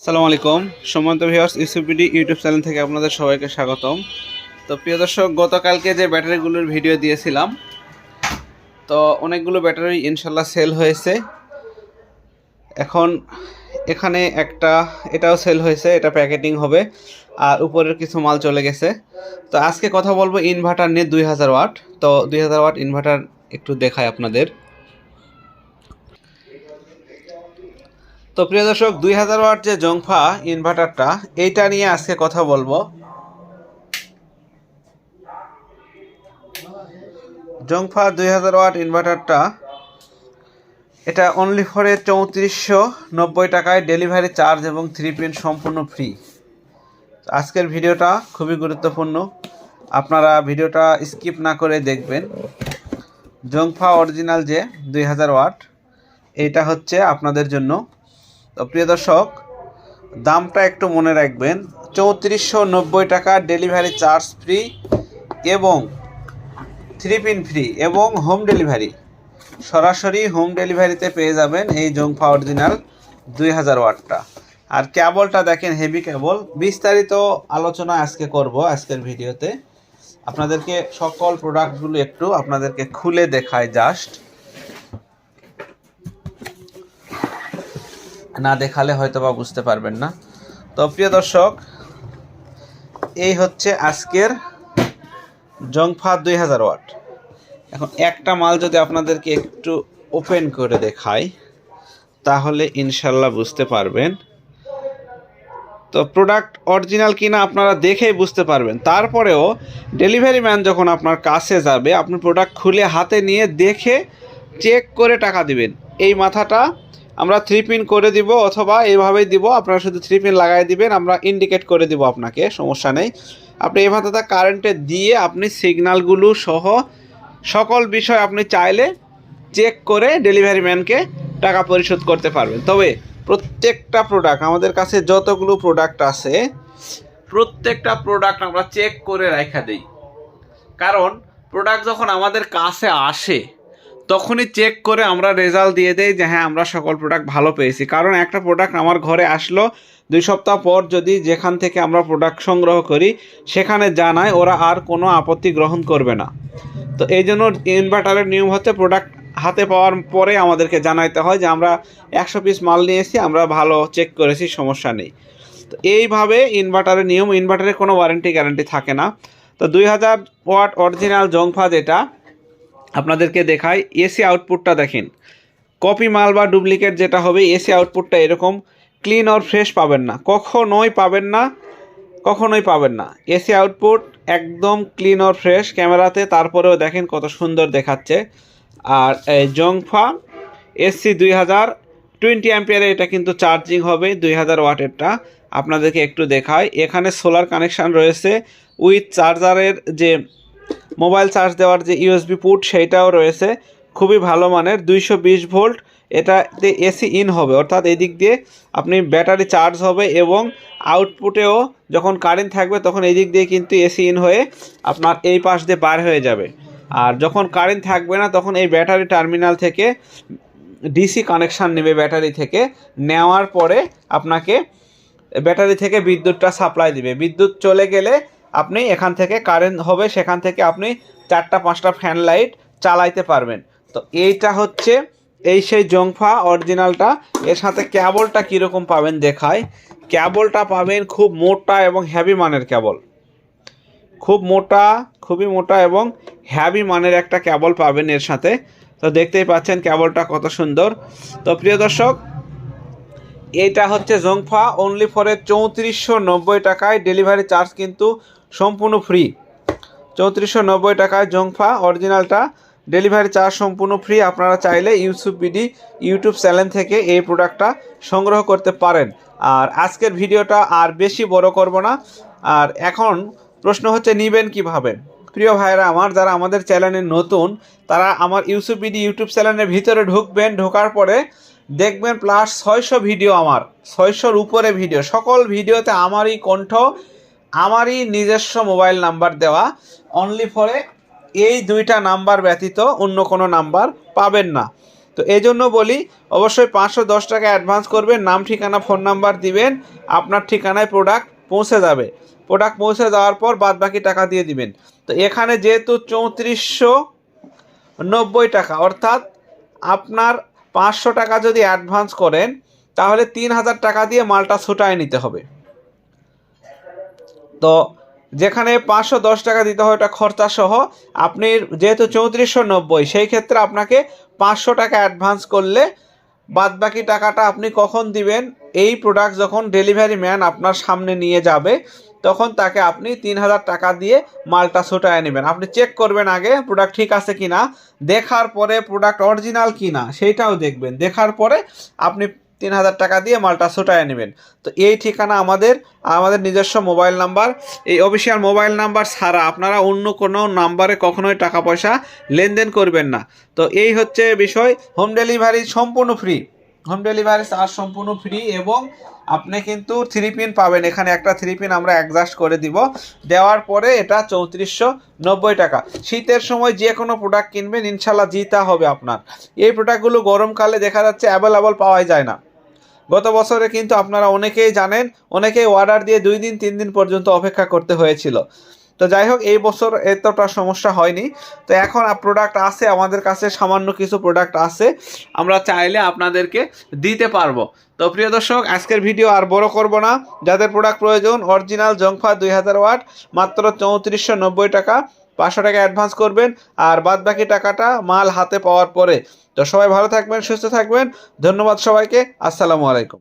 আসসালামু আলাইকুম সম্মানিত ভিউয়ার্স ইউসুফবিডি ইউটিউব চ্যানেল থেকে আপনাদের সবাইকে স্বাগতম। তো প্রিয় দর্শক, গতকালকে যে ব্যাটারিগুলোর ভিডিও দিয়েছিলাম, তো অনেকগুলো ব্যাটারি ইনশাল্লাহ সেল হয়েছে। এখন এখানে এটাও সেল হয়েছে, এটা প্যাকেটিং হবে, আর উপরের কিছু মাল চলে গেছে। তো আজকে কথা বলবো ইনভার্টার নিয়ে 2000 ওয়াট। তো 2000 ওয়াট ইনভার্টার একটু দেখায় আপনাদের। তো প্রিয় দর্শক, 2000 ওয়াট যে জংফা ইনভার্টারটা, এইটা নিয়ে আজকে কথা বলবো। জংফা 2000 ওয়াট ইনভার্টারটা, এটা অনলি ফরে 3490 টাকায়, ডেলিভারি চার্জ এবং 3 পিন সম্পূর্ণ ফ্রি। আজকের ভিডিওটা খুবই গুরুত্বপূর্ণ, আপনারা ভিডিওটা স্কিপ না করে দেখবেন। জংফা অরিজিনাল যে 2000 ওয়াট, এইটা হচ্ছে আপনাদের জন্য। তো প্রিয় দর্শক, দামটা একটু মনে রাখবেন, 3490 টাকা, ডেলিভারি চার্জ ফ্রি এবং 3 পিন ফ্রি এবং হোম ডেলিভারি, সরাসরি হোম ডেলিভারিতে পেয়ে যাবেন এই জংফা অরিজিনাল 2000 ওয়াটটা। আর কেবলটা দেখেন, হেভি কেবল। বিস্তারিত আলোচনা আজকে করব আজকের ভিডিওতে। আপনাদেরকে সকল প্রোডাক্টগুলো একটু আপনাদেরকে খুলে দেখায়, জাস্ট না দেখালে হয়তো বা বুঝতে পারবেন না। তো প্রিয় দর্শক, এই হচ্ছে আজকের জংফা 2000 ওয়াট। এখন একটা মাল যদি আপনাদেরকে একটু ওপেন করে দেখাই, তাহলে ইনশাল্লাহ বুঝতে পারবেন। তো প্রোডাক্ট অরিজিনাল কিনা আপনারা দেখেই বুঝতে পারবেন। তারপরেও ডেলিভারি ম্যান যখন আপনার কাছে যাবে, আপনি প্রোডাক্ট খুলে হাতে নিয়ে দেখে চেক করে টাকা দিবেন। এই মাথাটা আমরা 3 পিন করে দিব, অথবা এইভাবেই দিব, আপনারা শুধু 3 পিন লাগাই দিবেন, আমরা ইন্ডিকেট করে দিব আপনাকে, সমস্যা নেই। আপনি এই মাথাটা কারেন্টে দিয়ে আপনি সিগন্যালগুলো সহ সকল বিষয় আপনি চাইলে চেক করে ডেলিভারি ম্যানকে টাকা পরিশোধ করতে পারবেন। তবে প্রত্যেকটা প্রোডাক্ট, আমাদের কাছে যতগুলো প্রোডাক্ট আছে, প্রত্যেকটা প্রোডাক্ট আমরা চেক করে রাখা দিই। কারণ প্রোডাক্ট যখন আমাদের কাছে আসে, তখনই চেক করে আমরা রেজাল্ট দিয়ে দেই যে হ্যাঁ, আমরা সকল প্রোডাক্ট ভালো পেয়েছি। কারণ একটা প্রোডাক্ট আমার ঘরে আসলো 2 সপ্তাহ পর, যদি যেখান থেকে আমরা প্রোডাক্ট সংগ্রহ করি সেখানে জানায়, ওরা আর কোনো আপত্তি গ্রহণ করবে না। তো এই জন্য ইনভার্টারের নিয়ম হচ্ছে, প্রোডাক্ট হাতে পাওয়ার পরে আমাদেরকে জানাইতে হয় যে আমরা 100 পিস মাল নিয়েছি, আমরা ভালো চেক করেছি, সমস্যা নেই। তো এইভাবে ইনভার্টারের নিয়ম। ইনভার্টারে কোনো ওয়ারেন্টি গ্যারান্টি থাকে না। তো 2000 ওয়াট অরিজিনাল জংফা যেটা আপনাদেরকে দেখাই, এসি আউটপুটটা দেখেন। কপি মাল বা ডুপ্লিকেট যেটা হবে, এসি আউটপুটটা এরকম ক্লিন আর ফ্রেশ পাবেন না, কখনোই পাবেন না, কখনোই পাবেন না। এসি আউটপুট একদম ক্লিন আর ফ্রেশ ক্যামেরাতে, তারপরেও দেখেন কত সুন্দর দেখাচ্ছে। আর এই জংফা এসসি 2020 অ্যাম্পিয়ারে, এটা কিন্তু চার্জিং হবে 2000 ওয়াটেরটা। আপনাদেরকে একটু দেখায়, এখানে সোলার কানেকশান রয়েছে, উইথ চার্জারের যে মোবাইল চার্জ দেওয়ার যে ইউএসবি পুট, সেইটাও রয়েছে, খুবই ভালো মানের, 220 ভোল্ট। এটাতে এসি ইন হবে, অর্থাৎ এই দিক দিয়ে আপনি ব্যাটারি চার্জ হবে, এবং আউটপুটেও যখন কারেন্ট থাকবে তখন এই দিক দিয়ে কিন্তু এসি ইন হয়ে আপনার এই পাশ দিয়ে বার হয়ে যাবে। আর যখন কারেন্ট থাকবে না, তখন এই ব্যাটারি টার্মিনাল থেকে ডিসি কানেকশান নেবে, ব্যাটারি থেকে নেওয়ার পরে আপনাকে ব্যাটারি থেকে বিদ্যুৎটা সাপ্লাই দিবে। বিদ্যুৎ চলে গেলে আপনি এখান থেকে কারেন্ট হবে, সেখান থেকে আপনি 4টা-5টা ফ্যান লাইট চালাইতে পারবেন। তো এইটা হচ্ছে সেই জংফা অরিজিনালটা। এর সাথে কেবলটা কীরকম পাবেন দেখায়। কেবলটা পাবেন খুব মোটা এবং হেভি মানের কেবল, খুব মোটা, খুবই মোটা এবং হেভি মানের একটা কেবল পাবেন এর সাথে। তো দেখতেই পাচ্ছেন কেবলটা কত সুন্দর। তো প্রিয় দর্শক, এইটা হচ্ছে জংফা অনলি ফরে 3490 টাকায়, ডেলিভারি চার্জ কিন্তু সম্পূর্ণ ফ্রি। 3490 টাকায় জংফা অরিজিনালটা, ডেলিভারি চার্জ সম্পূর্ণ ফ্রি। আপনারা চাইলে ইউসুফবিডি ইউটিউব চ্যানেল থেকে এই প্রোডাক্টটা সংগ্রহ করতে পারেন। আর আজকের ভিডিওটা আর বেশি বড় করব না। আর এখন প্রশ্ন হচ্ছে, নেবেন কিভাবে? প্রিয় ভাইরা আমার, যারা আমাদের চ্যানেলে নতুন, তারা আমার ইউসুফবিডি ইউটিউব চ্যানেলের ভিতরে ঢুকবেন। ঢোকার পরে দেখবেন প্লাস 600 ভিডিও, আমার 600-র উপরে ভিডিও, সকল ভিডিওতে আমারই কণ্ঠ, আমারই নিজস্ব মোবাইল নাম্বার দেওয়া। অনলি ফরে এই 2টা নাম্বার ব্যতীত অন্য কোনো নাম্বার পাবেন না। তো এই জন্য বলি অবশ্যই 510 টাকা অ্যাডভান্স করবেন, নাম ঠিকানা ফোন নাম্বার দিবেন, আপনার ঠিকানায় প্রোডাক্ট পৌঁছে যাবে। প্রোডাক্ট পৌঁছে যাওয়ার পর বাদবাকি টাকা দিয়ে দিবেন। তো এখানে যেহেতু 3490 টাকা, অর্থাৎ আপনার 500 টাকা যদি অ্যাডভান্স করেন তাহলে 3000 টাকা দিয়ে মালটা ছুটায় নিতে হবে। তো যেখানে 510 টাকা দিতে হয় ওটা খরচা সহ, আপনি যেহেতু 3490, সেই ক্ষেত্রে আপনাকে 500 টাকা অ্যাডভান্স করলে বাদবাকি টাকাটা আপনি কখন দিবেন, এই প্রোডাক্ট যখন ডেলিভারি ম্যান আপনার সামনে নিয়ে যাবে তখন তাকে আপনি 3000 টাকা দিয়ে মালটা ছুটায় নেবেন। আপনি চেক করবেন আগে প্রোডাক্ট ঠিক আছে কিনা, দেখার পরে প্রোডাক্ট অরিজিনাল কিনা সেইটাও দেখবেন, দেখার পরে আপনি 3000 টাকা দিয়ে মালটা ছুটায় নেবেন। তো এই ঠিকানা আমাদের নিজস্ব মোবাইল নাম্বার। এই অফিসিয়াল মোবাইল নাম্বার ছাড়া আপনারা অন্য কোনো নাম্বারে কখনোই টাকা পয়সা লেনদেন করবেন না। তো এই হচ্ছে বিষয়। হোম ডেলিভারি সম্পূর্ণ ফ্রি, হোম ডেলিভারি চার্জ সম্পূর্ণ ফ্রি, এবং আপনি কিন্তু 3 পিন পাবেন। এখানে একটা 3 পিন আমরা অ্যাডজাস্ট করে দিব, দেওয়ার পরে এটা 3490 টাকা। শীতের সময় যে কোনো প্রোডাক্ট কিনবেন ইনশাল্লাহ জিতা হবে আপনার। এই প্রোডাক্টগুলো গরমকালে দেখা যাচ্ছে অ্যাভেলেবল পাওয়াই যায় না। গত বছরে কিন্তু আপনারা অনেকেই জানেন, অনেকেই অর্ডার দিয়ে 2 দিন 3 দিন পর্যন্ত অপেক্ষা করতে হয়েছিল। তো যাই হোক, এই বছর এতটা সমস্যা হয়নি। তো এখন প্রোডাক্ট আছে আমাদের কাছে, সামান্য কিছু প্রোডাক্ট আছে, আমরা চাইলে আপনাদেরকে দিতে পারবো। তো প্রিয় দর্শক, আজকের ভিডিও আর বড় করব না। যাদের প্রোডাক্ট প্রয়োজন অরিজিনাল জংফা 2000 ওয়াট, মাত্র 3490 টাকা, 500 টাকা অ্যাডভান্স করবেন, আর বাদ বাকি টাকাটা মাল হাতে পাওয়ার পরে। তো সবাই ভালো থাকবেন, সুস্থ থাকবেন, ধন্যবাদ সবাইকে, আসসালামু আলাইকুম।